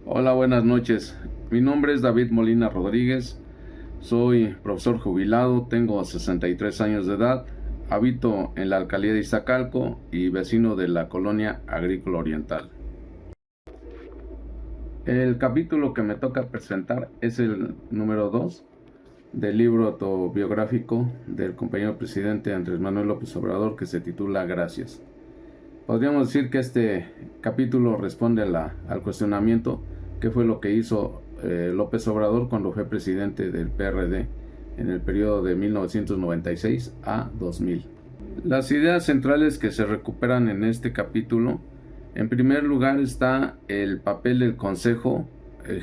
Hola, buenas noches. Mi nombre es David Molina Rodríguez. Soy profesor jubilado, tengo 63 años de edad, habito en la alcaldía de Iztacalco y vecino de la colonia agrícola oriental. El capítulo que me toca presentar es el número 2 del libro autobiográfico del compañero presidente Andrés Manuel López Obrador, que se titula Gracias. Podríamos decir que este capítulo responde al cuestionamiento: ¿qué fue lo que hizo López Obrador cuando fue presidente del PRD en el periodo de 1996 a 2000? Las ideas centrales que se recuperan en este capítulo: en primer lugar está el papel del Consejo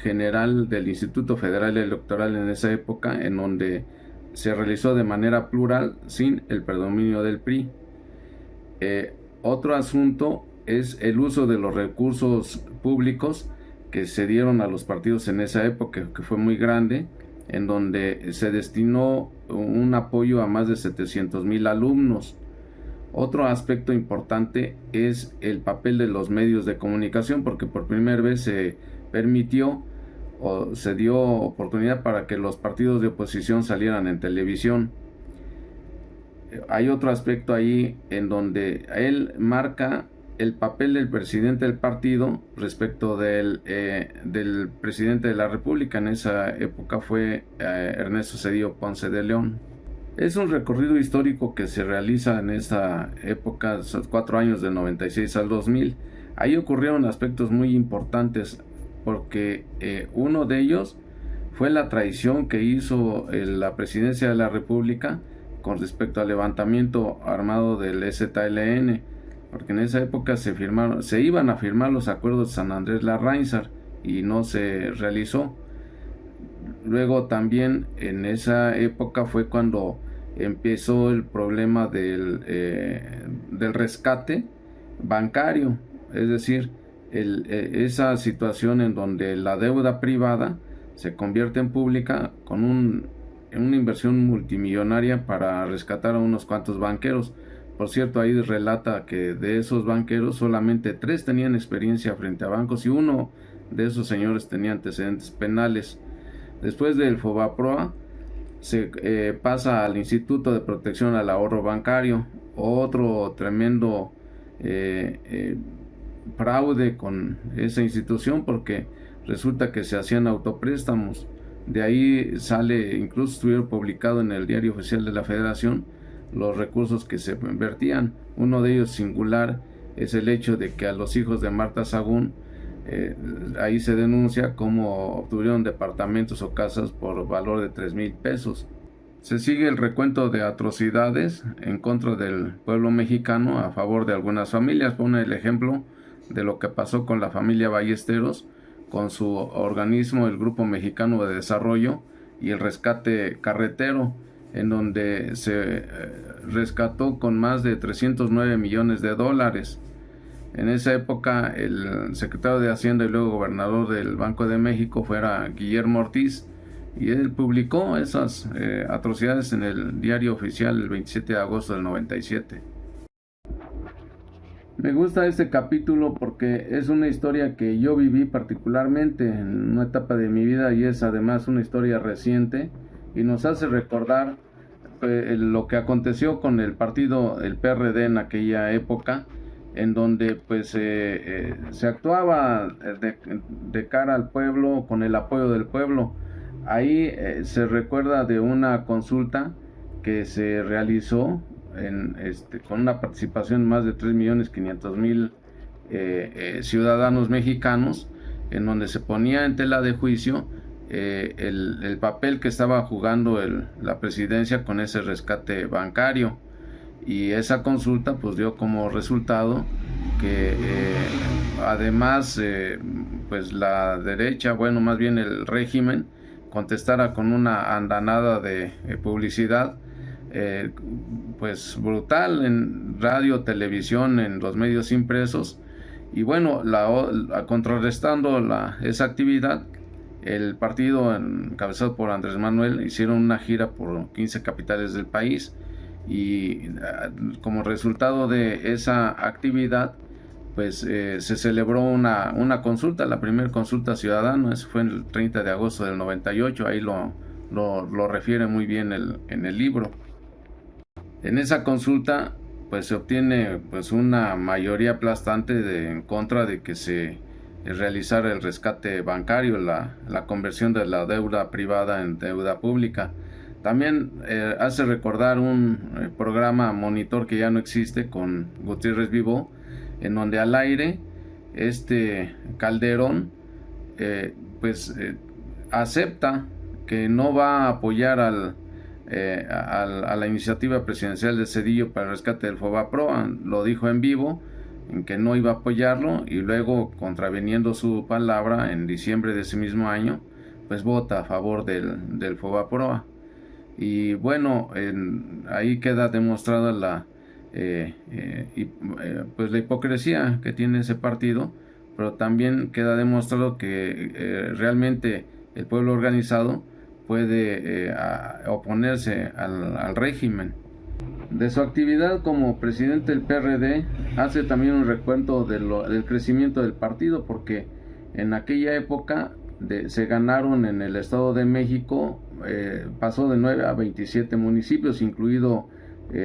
General del Instituto Federal Electoral en esa época, en donde se realizó de manera plural sin el predominio del PRI. Otro asunto es el uso de los recursos públicos que se dieron a los partidos en esa época, que fue muy grande, en donde se destinó un apoyo a más de 700,000 alumnos. Otro aspecto importante es el papel de los medios de comunicación, porque por primera vez se permitió o se dio oportunidad para que los partidos de oposición salieran en televisión. Hay otro aspecto ahí en donde él marca el papel del presidente del partido respecto del presidente de la República. En esa época fue Ernesto Zedillo Ponce de León. Es un recorrido histórico que se realiza en esta época, esos 4 años del 96 al 2000. Ahí ocurrieron aspectos muy importantes, porque uno de ellos fue la traición que hizo la presidencia de la República con respecto al levantamiento armado del EZLN, porque en esa época se iban a firmar los acuerdos de San Andrés Larrainzar y no se realizó. Luego también en esa época fue cuando empezó el problema del rescate bancario, es decir, esa situación en donde la deuda privada se convierte en pública con una inversión multimillonaria para rescatar a unos cuantos banqueros. Por cierto, ahí relata que de esos banqueros solamente 3 tenían experiencia frente a bancos y uno de esos señores tenía antecedentes penales. Después del FOBAPROA se pasa al Instituto de Protección al Ahorro Bancario, otro tremendo fraude con esa institución, porque resulta que se hacían autopréstamos. De ahí sale, incluso estuvieron publicado en el Diario Oficial de la Federación, los recursos que se invertían. Uno de ellos singular es el hecho de que a los hijos de Marta Sagún, ahí se denuncia cómo obtuvieron departamentos o casas por valor de 3,000 pesos. Se sigue el recuento de atrocidades en contra del pueblo mexicano a favor de algunas familias. Pone el ejemplo de lo que pasó con la familia Ballesteros, con su organismo, el Grupo Mexicano de Desarrollo y el Rescate Carretero, en donde se rescató con más de 309 millones de dólares. En esa época el secretario de Hacienda y luego gobernador del Banco de México fuera Guillermo Ortiz, y él publicó esas atrocidades en el Diario Oficial el 27 de agosto del 97. Me gusta este capítulo porque es una historia que yo viví particularmente en una etapa de mi vida, y es además una historia reciente y nos hace recordar lo que aconteció con el partido, el PRD, en aquella época, en donde pues se actuaba de cara al pueblo, con el apoyo del pueblo. Ahí se recuerda de una consulta que se realizó con una participación de más de 3,500,000 ciudadanos mexicanos, en donde se ponía en tela de juicio el papel que estaba jugando la presidencia con ese rescate bancario. Y esa consulta pues dio como resultado que además pues la derecha, bueno, más bien el régimen, contestara con una andanada de publicidad pues brutal en radio, televisión, en los medios impresos. Y bueno, contrarrestando esa actividad, el partido encabezado por Andrés Manuel hicieron una gira por 15 capitales del país, y como resultado de esa actividad pues se celebró una consulta, la primera consulta ciudadana. Eso fue el 30 de agosto del 98, ahí lo refiere muy bien en el libro. En esa consulta pues se obtiene pues una mayoría aplastante en contra de que se realizara el rescate bancario, la conversión de la deuda privada en deuda pública. También hace recordar un programa monitor que ya no existe con Gutiérrez Vivó, en donde al aire Calderón pues acepta que no va a apoyar a la iniciativa presidencial de Zedillo para el rescate del Fobaproa. Lo dijo en vivo, en que no iba a apoyarlo, y luego, contraveniendo su palabra, en diciembre de ese mismo año, pues vota a favor del Fobaproa. Y bueno, ahí queda demostrada pues la hipocresía que tiene ese partido, pero también queda demostrado que realmente el pueblo organizado puede oponerse al régimen. De su actividad como presidente del PRD hace también un recuento del crecimiento del partido, porque en aquella época se ganaron en el Estado de México, pasó de 9 a 27 municipios, incluido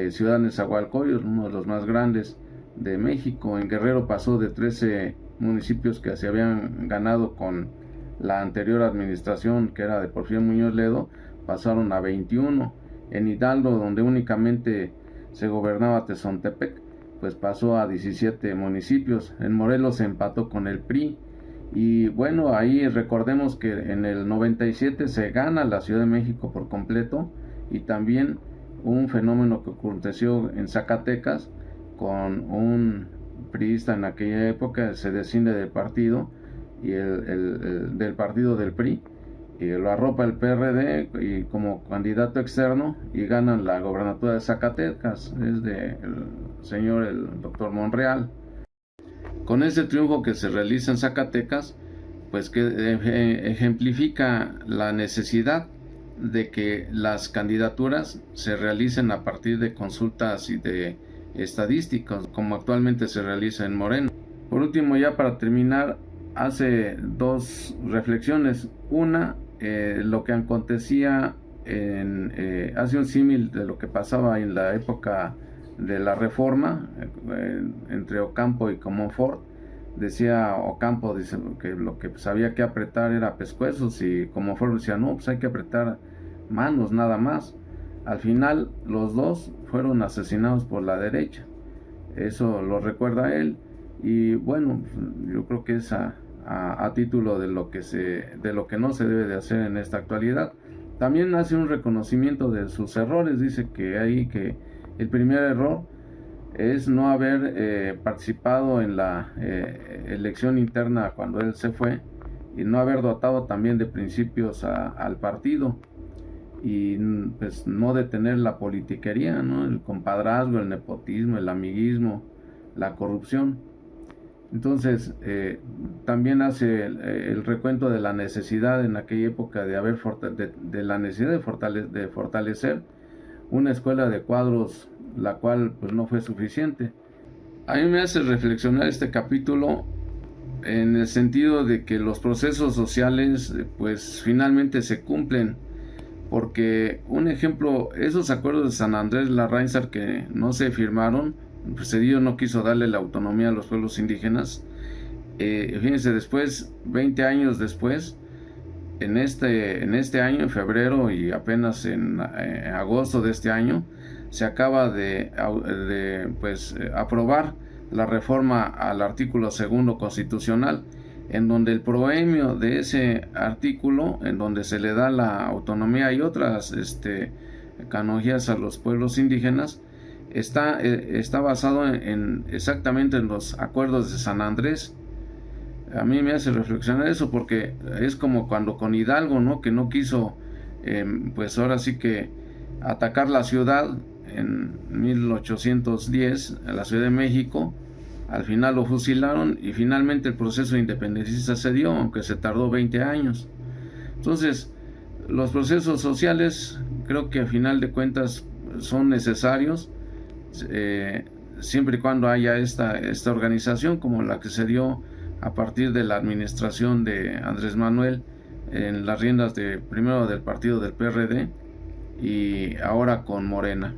Ciudad Nezahualcóyotl, uno de los más grandes de México. En Guerrero pasó de 13 municipios que se habían ganado con la anterior administración, que era de Porfirio Muñoz Ledo, pasaron a 21. En Hidalgo, donde únicamente se gobernaba Tezontepec, pues pasó a 17 municipios. En Morelos se empató con el PRI. Y bueno, ahí recordemos que en el 97 se gana la Ciudad de México por completo, y también un fenómeno que aconteció en Zacatecas con un priista en aquella época, se desciende del partido, y del partido del PRI, y lo arropa el PRD y como candidato externo, y ganan la gobernatura de Zacatecas, es del señor el doctor Monreal. Con ese triunfo que se realiza en Zacatecas, pues que ejemplifica la necesidad de que las candidaturas se realicen a partir de consultas y de estadísticas, como actualmente se realiza en Morena. Por último, ya para terminar, hace dos reflexiones. Una, lo que acontecía hace un símil de lo que pasaba en la época de la Reforma, entre Ocampo y Comonfort. Decía Ocampo, dice que lo que había que apretar era pescuezos, y Comonfort decía no, pues hay que apretar manos nada más. Al final los dos fueron asesinados por la derecha, eso lo recuerda él. Y bueno, yo creo que es a título de lo que no se debe de hacer en esta actualidad. También hace un reconocimiento de sus errores. Dice que el primer error es no haber participado en la elección interna cuando él se fue, y no haber dotado también de principios al partido, y pues no detener la politiquería, ¿no? El compadrazgo, el nepotismo, el amiguismo, la corrupción. Entonces también hace el recuento de la necesidad en aquella época de la necesidad de fortalecer una escuela de cuadros, la cual pues no fue suficiente. A mí me hace reflexionar este capítulo en el sentido de que los procesos sociales pues finalmente se cumplen, porque un ejemplo, esos acuerdos de San Andrés Larrainzar que no se firmaron, pues Zedillo no quiso darle la autonomía a los pueblos indígenas. Fíjense, después, 20 años después, en este año, en febrero, y apenas en agosto de este año, se acaba de aprobar la reforma al artículo 2 constitucional, en donde el proemio de ese artículo, en donde se le da la autonomía y otras canonjías a los pueblos indígenas, está basado exactamente en los acuerdos de San Andrés. A mí me hace reflexionar eso, porque es como cuando con Hidalgo, ¿no? Que no quiso, pues ahora sí que atacar la ciudad en 1810, la Ciudad de México. Al final lo fusilaron, y finalmente el proceso independentista se dio, aunque se tardó 20 años. Entonces, los procesos sociales creo que a final de cuentas son necesarios. siempre y cuando haya esta organización como la que se dio a partir de la administración de Andrés Manuel en las riendas primero del partido del PRD y ahora con Morena.